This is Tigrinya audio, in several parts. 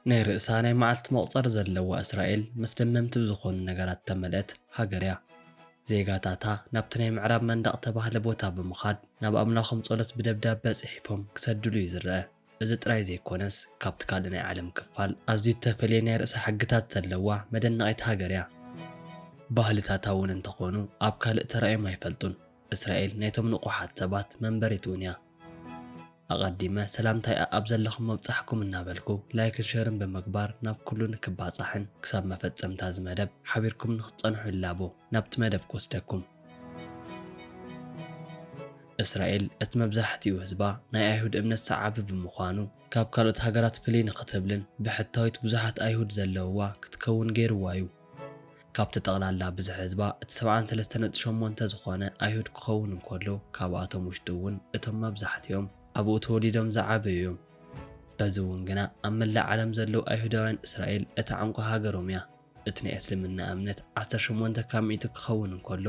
ናይ ርእሳ ናይ መዓልቲ መቁፀር ዘለዋ እስራኤል ምስ ደመምቲ ዝኾኑ ነገራት ተመልአት ሃገር እያ። ዜጋታታ ናብቲ ናይ ምዕራብ መንደቕ ተባህለ ቦታ ብምኻድ ናብ ኣምላኾም ጸሎት ብደብዳቤ ጽሒፎም ክሰድሉ እዩ ዝረአ። እዚ ጥራይ ዘይኮነስ ካብቲ ካልእ ናይ ዓለም ክፋል ኣዝዩ ተፈልየ ናይ ርእሲ ሕግታት ዘለዋ መደነቒት ሃገር እያ። ባህልታታ እውን እንተኾኑ ኣብ ካልእ ተራእዮም ኣይፈልጡን። እስራኤል ናይቶም ንቑሓት ሰባት መንበሪት እውን እያ። ኣቐዲመ ሰላምታይ ኣብ ዘለኹም መብጻሕኩም እናበልኩ ላይክን ሸርን ብምግባር ናብ ኩሉ ንክባጻሕን ክሳብ መፈጸምታ ዝመደብ ሓቢርኩም ንኽትጸንሑ ይላቦ ናብቲ መደብ ክወስደኩም። እስራኤል እቲ መብዛሕትኡ ህዝባ ናይ ኣይሁድ እምነት ሰዓቢ ብምዃኑ ካብ ካልኦት ሃገራት ፍልይ ንኽትብልን ብሕታዊት ብዙሓት ኣይሁድ ዘለውዋ ክትከውን ገይርዋ እዩ። ካብቲ ጠቕላላ ብዝሕ ህዝባ እቲ 73.8 ዝኾነ ኣይሁድ ክኸውን እንከሎ ካብኣቶም ውሽጢ እውን እቶም መብዛሕትኦም ኣብኡ ተወሊዶም ዝዓበዩ እዮም። በዚ እውን ግና ኣብ መላእ ዓለም ዘለው ኣይሁዳውያን እስራኤል እቲ ዓንቋ ሃገሮም እያ። እቲ ናይ እስልምና እምነት 18% ክኸውን እንከሎ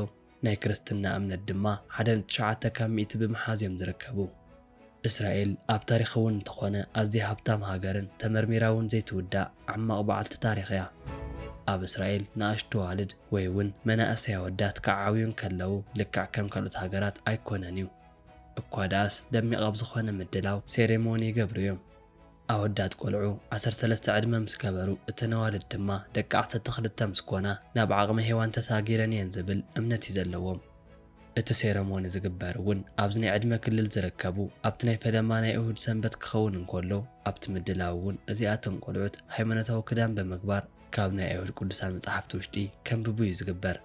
ናይ ክርስትና እምነት ድማ 19% ብምሓዝ እዮም ዝርከቡ። እስራኤል ኣብ ታሪኽ እውን እንተኾነ ኣዝያ ሃብታም ሃገርን ተመርሚራ እውን ዘይትውዳእ ዓማቕ በዓልቲ ታሪኽ እያ። ኣብ እስራኤል ንኣሽቱ ኣዋልድ ወይ እውን መናእሰይ ኣወዳት ክዓብዩን ከለዉ ልክዕ ከም ካልኦት ሃገራት ኣይኮነን እዩ። እኳ ደኣስ ደሚቕ ኣብ ዝኾነ ምድላው ሴሬሞኒ ይገብሩ እዮም። ኣወዳት ቆልዑ 13 ዕድመ ምስ ገበሩ እተን ኣዋልድ ድማ ደቂ 12 ምስ ኮና ናብ ዓቕሚ ሄዋን ተሳጊረን እየን ዝብል እምነት እዩ ዘለዎም። እቲ ሴሬሞኒ ዝግበር እውን ኣብዚ ናይ ዕድመ ክልል ዝርከቡ ኣብቲ ናይ ፈለማ ናይ እሁድ ሰንበት ክኸውን እንከሎ ኣብቲ ምድላው እውን እዚኣቶም ቆልዑት ሃይማኖታዊ ክዳን ብምግባር ካብ ናይ ኣይሁድ ቅዱሳን መጻሕፍቲ ውሽጢ ከንብቡ እዩ ዝግበር።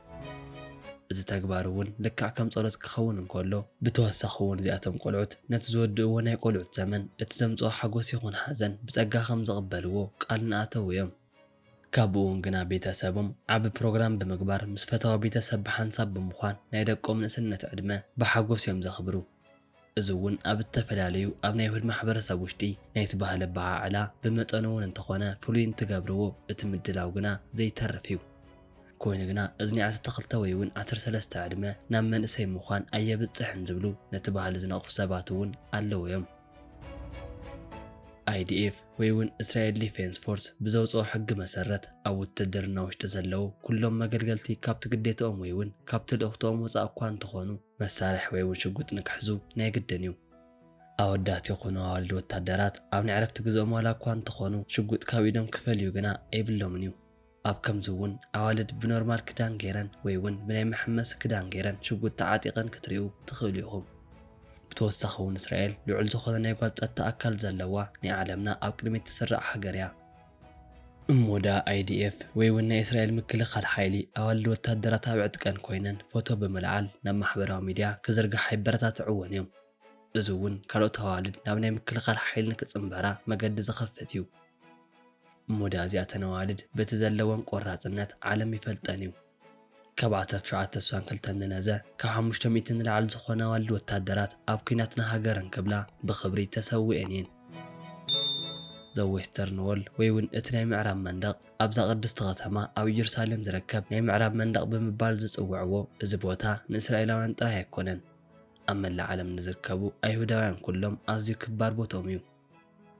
እዚ ተግባር እውን ልክዕ ከም ጸሎት ክኸውን እንከሎ ብተወሳኺ እውን እዚኣቶም ቆልዑት ነቲ ዝወድእዎ ናይ ቆልዑት ዘመን እቲ ዘምጽኦ ሓጎስ ይኹን ሓዘን ብጸጋ ከም ዝቕበልዎ ቃል ንኣተው እዮም። ካብኡ እውን ግና ቤተሰቦም ዓቢ ፕሮግራም ብምግባር ምስ ፈተዋ ቤተሰብ ብሓንሳብ ብምዃን ናይ ደቆም ንእስነት ዕድመ ብሓጎስ እዮም ዘኽብሩ። እዚ እውን ኣብ እተፈላለዩ ኣብ ናይ ኣይሁድ ማሕበረሰብ ውሽጢ ናይቲ ባህሊ ኣበዓዕላ ብመጠኑ እውን እንተኾነ ፍሉይ እንትገብርዎ እቲ ምድላው ግና ዘይተርፍ እዩ። ኮይኑ ግና እዝኒ 12 ወይ እውን 13 ዕድመ ናብ መንእሰይ ምዃን ኣየብፅሕን ዝብሉ ነቲ ባህሊ ዝነቕፉ ሰባት እውን ኣለዉ እዮም። IDF ወይ እውን እስራኤል ዲፌንስ ፎርስ ብዘውፅኦ ሕጊ መሰረት ኣብ ውትድርና ውሽጢ ዘለዉ ኩሎም መገልገልቲ ካብቲ ግዴትኦም ወይ እውን ካብቲ ልእኽትኦም ወፃእ እኳ እንተኾኑ መሳርሒ ወይ እውን ሽጉጥ ንክሕዙ ናይ ግድን እዩ። ኣወዳት ይኹኑ ኣዋልድ ወታደራት ኣብ ናይ ዕረፍቲ ግዝኦም ዋላ እኳ እንተኾኑ ሽጉጥ ካብ ኢዶም ክፈልዩ ግና ኣይብሎምን እዩ። ኣብ ከምዚ እውን ኣዋልድ ብኖርማል ክዳን ገይረን ወይ እውን ብናይ መሐመሲ ክዳን ገይረን ሽጉጥ ተዓጢቐን ክትሪኡ ትኽእሉ ኢኹም። ብተወሳኺ እውን እስራኤል ልዑል ዝኾነ ናይ ጓል ጸጥታ ኣካል ዘለዋ ናይ ዓለምና ኣብ ቅድሚት ትስራዕ ሃገር እያ። እሞዳ IDF ወይ እውን ናይ እስራኤል ምክልኻል ሓይሊ ኣዋልድ ወታደራት ኣብ ዕጥቀን ኮይነን ፎቶ ብምልዓል ናብ ማሕበራዊ ሚድያ ክዝርጋሕ ይበረታትዕዎን እዮም። እዚ እውን ካልኦት ኣዋልድ ናብ ናይ ምክልኻል ሓይሊ ንክጽምበራ መገዲ ዝኸፍት እዩ። እሞዳ እዚኣተን ኣዋልድ በቲ ዘለወን ቆራጽነት ዓለም ይፈልጠን እዩ። ካብ 1962 ንነዘ ካብ 500 ንላዕሊ ዝኾነ ኣዋልድ ወታደራት ኣብ ኩናት ንሃገረን ክብላ ብኽብሪ ተሰዊአን እየን። ዘ ዌስተርን ዎል ወይ እውን እቲ ናይ ምዕራብ መንደቕ ኣብዛ ቅድስቲ ከተማ ኣብ ኢየሩሳሌም ዝርከብ ናይ ምዕራብ መንደቕ ብምባል ዝጽውዕዎ እዚ ቦታ ንእስራኤላውያን ጥራይ ኣይኮነን። ኣብ መላእ ዓለም ንዝርከቡ ኣይሁዳውያን ኩሎም ኣዝዩ ክባር ቦቶም እዩ።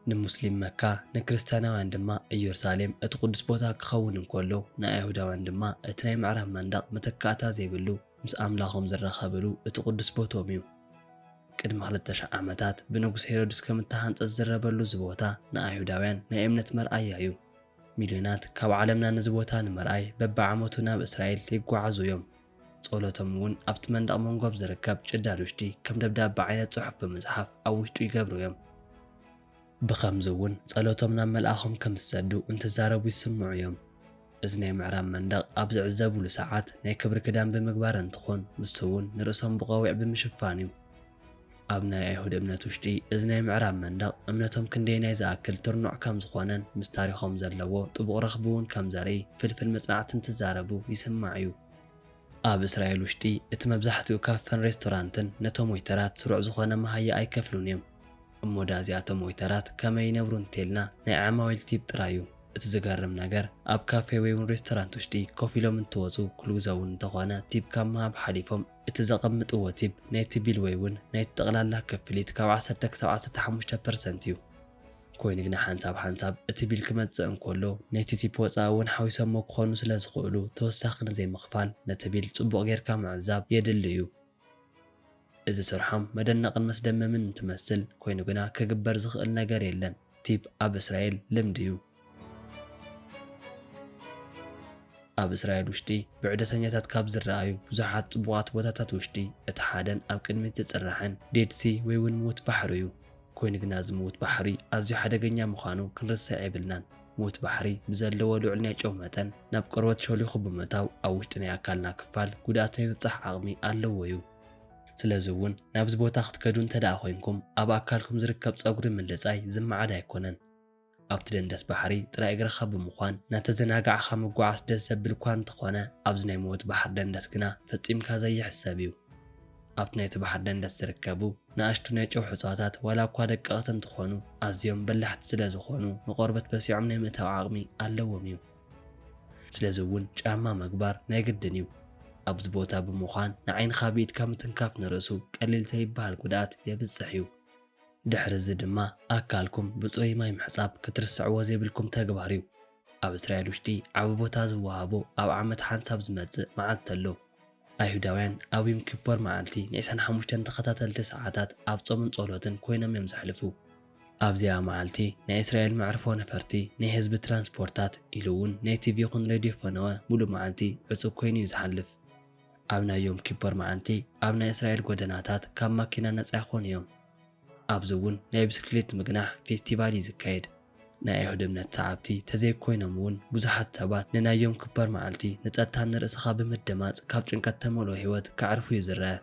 ንሙስሊም መካ ንክርስቲያናውያን ድማ ኢየሩሳሌም እቲ ቅዱስ ቦታ ክኸውን እንከሎ ንኣይሁዳውያን ድማ እቲ ናይ ምዕራብ መንደቕ መተካእታ ዘይብሉ ምስ ኣምላኾም ዝራኸብሉ እቲ ቅዱስ ቦቶም እዩ። ቅድሚ 2000 ዓመታት ብንጉስ ሄሮድስ ከም እተሃንጸት ዝረበሉ እዚ ቦታ ንኣይሁዳውያን ናይ እምነት መርኣያ እዩ። ሚልዮናት ካብ ዓለምና ነዚ ቦታ ንምርኣይ በብዓመቱ ናብ እስራኤል ይጓዓዙ እዮም። ጸሎቶም እውን ኣብቲ መንደቕ መንጎብ ዝርከብ ጭዳድ ውሽጢ ከም ደብዳቤ ዓይነት ጽሑፍ ብምጽሓፍ ኣብ ውሽጡ ይገብሩ እዮም። ብኸምዚ እውን ጸሎቶም ናብ መልኣኾም ከም ዝሰዱ እንትዛረቡ ይስምዑ እዮም። እዚ ናይ ምዕራብ መንደቕ ኣብ ዝዕዘብሉ ሰዓት ናይ ክብሪ ክዳን ብምግባር እንትኾን ንሱ እውን ንርእሶም ብቐዊዕ ብምሽፋን እዩ። ኣብ ናይ ኣይሁድ እምነት ውሽጢ እዚ ናይ ምዕራብ መንደቕ እምነቶም ክንደይ ናይ ዝኣክል ትርኑዕ ከም ዝኾነን ምስ ታሪኾም ዘለዎ ጥቡቕ ረኽቢ እውን ከም ዘርኢ ፍልፍል መጽናዕቲ እንትዛረቡ ይስማዕ እዩ። ኣብ እስራኤል ውሽጢ እቲ መብዛሕትኡ ካፈን ሬስቶራንትን ነቶም ወይተራት ስሩዕ ዝኾነ መሃያ ኣይከፍሉን እዮም። እሞዳ እዚኣቶም ወይተራት ከመይ ይነብሩ እንተኢልና ናይ ዓማዊል ቲፕ ጥራይ እዩ። እቲ ዝገርም ነገር ኣብ ካፌ ወይ እውን ሬስቶራንት ውሽጢ ኮፍ ኢሎም እንትወፁ ኩሉ ግዜ እውን እንተኾነ ቲፕ ካብ ምሃብ ሓሊፎም እቲ ዘቐምጥዎ ቲፕ ናይቲ ቢል ወይ እውን ናይቲ ጠቕላላ ክፍሊት ካብ 10 ክሳብ 15% እዩ። ኮይኑ ግና ሓንሳብ እቲ ቢል ክመጽእ እንከሎ ነቲ ቲፕ ወጻኢ እውን ሓዊሶሞ ክኾኑ ስለ ዝኽእሉ ተወሳኺ ንዘይምኽፋል ነቲ ቢል ጽቡቕ ጌርካ ምዕዛብ የድሊ እዩ። እዚ ስርሖም መደነቕን መስደመምን እንትመስል ኮይኑ ግና ክግበር ዝኽእል ነገር የለን። ቲፕ ኣብ እስራኤል ልምዲ እዩ። ኣብ እስራኤል ውሽጢ ብዕደተኛታት ካብ ዝረኣዩ ብዙሓት ጽቡቓት ቦታታት ውሽጢ እቲ ሓደን ኣብ ቅድሚት ዝጽርሕን ዴድሲ ወይ እውን ሙት ባሕሪ እዩ። ኮይኑ ግና እዚ ሙት ባሕሪ ኣዝዩ ሓደገኛ ምዃኑ ክንርስዕ የብልናን። ሙት ባሕሪ ብዘለዎ ልዑል ናይ ጨው መጠን ናብ ቆርበት ሸሊኹ ብምእታው ኣብ ውሽጢ ናይ ኣካልና ክፋል ጉድኣት የብጽሕ ዓቕሚ ኣለዎ እዩ። ስለዚ እውን ናብዚ ቦታ ክትከዱ እንተደኣ ኮይንኩም ኣብ ኣካልኩም ዝርከብ ጸጉሪ ምልጻይ ዝመዓድ ኣይኮነን። ኣብቲ ደንደስ ባሕሪ ጥራይ እግርኻ ብምዃን ናተዘናጋዕኻ ምጓዓዝ ደስ ዘብል እኳ እንተኾነ ኣብዚ ናይ ሙት ባሕሪ ደንደስ ግና ፈጺምካ ዘይሕሰብ እዩ። ኣብቲ ናይቲ ባሕሪ ደንደስ ዝርከቡ ንኣሽቱ ናይ ጨው ሕጽዋታት ዋላ እኳ ደቀቕቲ እንትኾኑ ኣዝዮም በላሕቲ ስለ ዝኾኑ ንቆርበት በሲዖም ናይ ምእታው ዓቕሚ ኣለዎም እዩ። ስለዚ እውን ጫማ ምግባር ናይ ግድን እዩ። ኣብዚ ቦታ ብምዃን ንዓይንኻ ብኢድካ ምትንካፍ ንርእሱ ቀሊል ዘይበሃል ጉድኣት የብጽሕ እዩ። ድሕሪ እዚ ድማ ኣካልኩም ብጽሩይ ማይ ምሕጻብ ክትርስዕዎ ዘይብልኩም ተግባር እዩ። ኣብ እስራኤል ውሽጢ ዓቢ ቦታ ዝወሃቦ ኣብ ዓመት ሓንሳብ ዝመጽእ መዓልቲ ኣሎ። ኣይሁዳውያን ኣብ ዮም ኪፖር መዓልቲ ን25 ተኸታተልቲ ሰዓታት ኣብ ጾምን ጸሎትን ኮይኖም እዮም ዘሕልፉ። ኣብዚኣ መዓልቲ ናይ እስራኤል መዕርፎ ነፈርቲ ናይ ህዝቢ ትራንስፖርታት ኢሉ እውን ናይ ቲቪ ይኹን ሬድዮ ፈነወ ሙሉእ መዓልቲ ዕጹብ ኮይኑ እዩ ዝሓልፍ። ኣብ ናይ ዮም ኪፖር መዓልቲ ኣብ ናይ እስራኤል ጎደናታት ካብ ማኪና ነጻ ይኾኑ እዮም። ኣብዚ እውን ናይ ብስክሌት ምግናሕ ፌስቲቫል እዩ ዝካየድ። ናይ ኣይሁድ እምነት ሰዓብቲ ተዘይኮይኖም እውን ብዙሓት ሰባት ንናይ ዮም ኪፖር መዓልቲ ንጸጥታ ንርእስኻ ብምድማጽ ካብ ጭንቀት ተመልኦ ህይወት ከዕርፉ እዩ ዝረአ።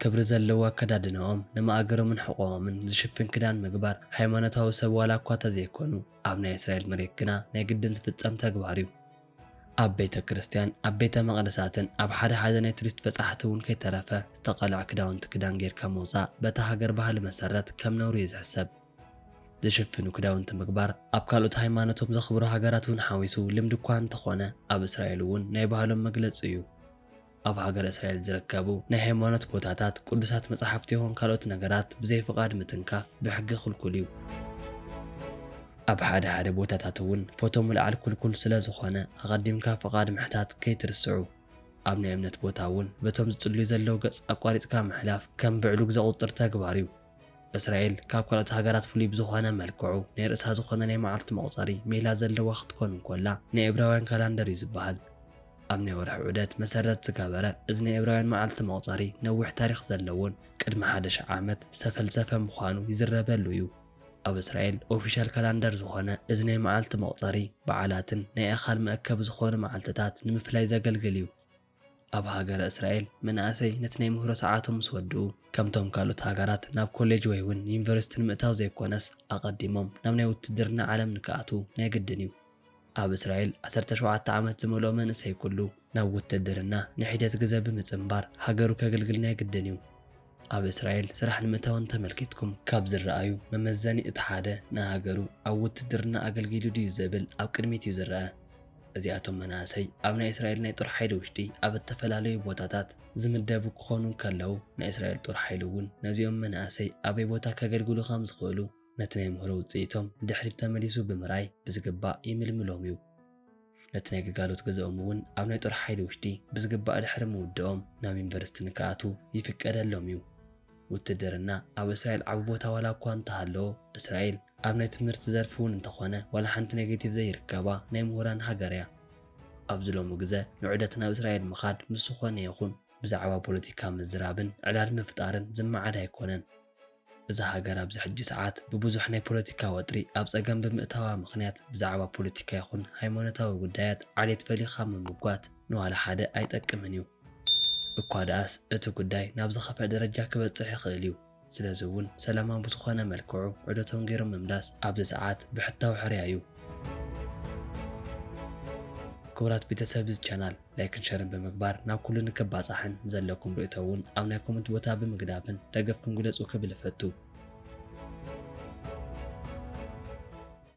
ክብሪ ዘለዎ ኣከዳድናኦም ንማእገሮምን ሕቖኦምን ዝሽፍን ክዳን ምግባር ሃይማኖታዊ ሰብ ዋላ እኳ ተዘይኮኑ ኣብ ናይ እስራኤል መሬት ግና ናይ ግድን ዝፍጸም ተግባር እዩ። ኣብ ቤተ ክርስቲያን ኣብ ቤተ መቕደሳትን ኣብ ሓደ ናይ ቱሪስት በጻሕቲ እውን ከይተረፈ ዝተቐልዐ ክዳውንቲ ክዳን ጌርካ ምውፃእ በታ ሃገር ባህሊ መሰረት ከም ነውሪ እዩ ዝሕሰብ። ዝሽፍኑ ክዳውንቲ ምግባር ኣብ ካልኦት ሃይማኖቶም ዘኽብሩ ሃገራት እውን ሓዊሱ ልምዲ እኳ እንተኾነ ኣብ እስራኤል እውን ናይ ባህሎም መግለፂ እዩ። ኣብ ሃገር እስራኤል ዝርከቡ ናይ ሃይማኖት ቦታታት ቅዱሳት መጻሕፍቲ ይኹን ካልኦት ነገራት ብዘይ ፍቓድ ምትንካፍ ብሕጊ ክልኩል እዩ። ኣብ ሓደ ቦታታት እውን ፎቶ ምልዓል ኩልኩል ስለ ዝኾነ ኣቐዲምካ ፍቓድ ምሕታት ከይትርስዑ። ኣብ ናይ እምነት ቦታ እውን በቶም ዝጽልዩ ዘለዉ ገጽ ኣቋሪጽካ ምሕላፍ ከም ብዕሉግ ዘቑጥር ተግባር እዩ። እስራኤል ካብ ካልኦት ሃገራት ፍሉይ ብዝኾነ መልክዑ ናይ ርእሳ ዝኾነ ናይ መዓልቲ መቑፀሪ ሜላ ዘለዋ ክትኮን እንኮላ ናይ ዕብራውያን ካላንደር እዩ ዝበሃል። ኣብ ናይ ወርሒ ዑደት መሰረት ዝገበረ እዚ ናይ ዕብራውያን መዓልቲ መቑፀሪ ነዊሕ ታሪኽ ዘለዎን ቅድሚ 1000 ዓመት ዝተፈልሰፈ ምዃኑ ይዝረበሉ እዩ። ኣብ እስራኤል ኦፊሻል ካላንደር ዝኾነ እዚ ናይ መዓልቲ መቑፀሪ በዓላትን ናይ ኣኻል መአከብ ዝኾኑ መዓልትታት ንምፍላይ ዘገልግል እዩ። ኣብ ሃገረ እስራኤል መናእሰይ ነቲ ናይ ምህሮ ሰዓቶም ምስ ወድኡ ከምቶም ካልኦት ሃገራት ናብ ኮሌጅ ወይ እውን ዩኒቨርሲቲ ንምእታው ዘይኮነስ ኣቐዲሞም ናብ ናይ ውትድርና ዓለም ንክኣትዉ ናይ ግድን እዩ። ኣብ እስራኤል 17 ዓመት ዝመልኦ መንእሰይ ኩሉ ናብ ውትድርና ንሒደት ግዜ ብምጽምባር ሃገሩ ከገልግል ናይ ግድን እዩ። ኣብ እስራኤል ስራሕ ንምእታውን ተመልኪትኩም ካብ ዝረኣዩ መመዘኒ እቲ ሓደ ንሃገሩ ኣብ ውትድርና ኣገልጊሉ ድዩ ዝብል ኣብ ቅድሚት እዩ ዝረአ። እዚኣቶም መናእሰይ ኣብ ናይ እስራኤል ናይ ጦር ሓይሊ ውሽጢ ኣብ ዝተፈላለዩ ቦታታት ዝምደቡ ክኾኑ ከለዉ ናይ እስራኤል ጦር ሓይሊ እውን ነዚኦም መናእሰይ ኣበይ ቦታ ከገልግሉ ከም ዝኽእሉ ነቲ ናይ ምህሮ ውፅኢቶም ድሕሪት ተመሊሱ ብምርኣይ ብዝግባእ ይምልምሎም እዩ። ነቲ ናይ ግልጋሎት ገዝኦም እውን ኣብ ናይ ጦር ሓይሊ ውሽጢ ብዝግባእ ድሕሪ ምውድኦም ናብ ዩኒቨርሲቲ ንክኣትዉ ይፍቀደሎም እዩ። ውትድርና ኣብ እስራኤል ዓቢ ቦታ ዋላ እኳ እንተሃለዎ እስራኤል ኣብ ናይ ትምህርቲ ዘርፊ እውን እንተኾነ ዋላ ሓንቲ ኔጌቲቭ ዘይርከባ ናይ ምሁራን ሃገር እያ። ኣብዚ ሎሚ ግዜ ንዑደት ናብ እስራኤል ምኻድ ምስ ዝኾነ ይኹን ብዛዕባ ፖለቲካ ምዝራብን ዕላል ምፍጣርን ዝመዓድ ኣይኮነን። እዛ ሃገር ኣብዚ ሕጂ ሰዓት ብብዙሕ ናይ ፖለቲካ ወጥሪ ኣብ ፀገም ብምእታዋ ምኽንያት ብዛዕባ ፖለቲካ ይኹን ሃይማኖታዊ ጉዳያት ዓሌት ፈሊኻ ምምጓት ንዋላ ሓደ ኣይጠቅምን እዩ። እኳ ደኣስ እቲ ጉዳይ ናብ ዝኸፍዐ ደረጃ ክበጽሕ ይኽእል እዩ። ስለዚ እውን ሰላማዊ ብዝኾነ መልክዑ ዑደቶም ገይሮም ምምላስ ኣብዚ ሰዓት ብሕታዊ ሕርያ እዩ። ክቡራት ቤተሰብ እዚ ቻናል ላይክን ሸርን ብምግባር ናብ ኩሉ ንክባጻሕን ዘለኩም ርእቶ እውን ኣብ ናይ ኮመንት ቦታ ብምግዳፍን ደገፍኩም ግለጹ ክብል ይፈቱ።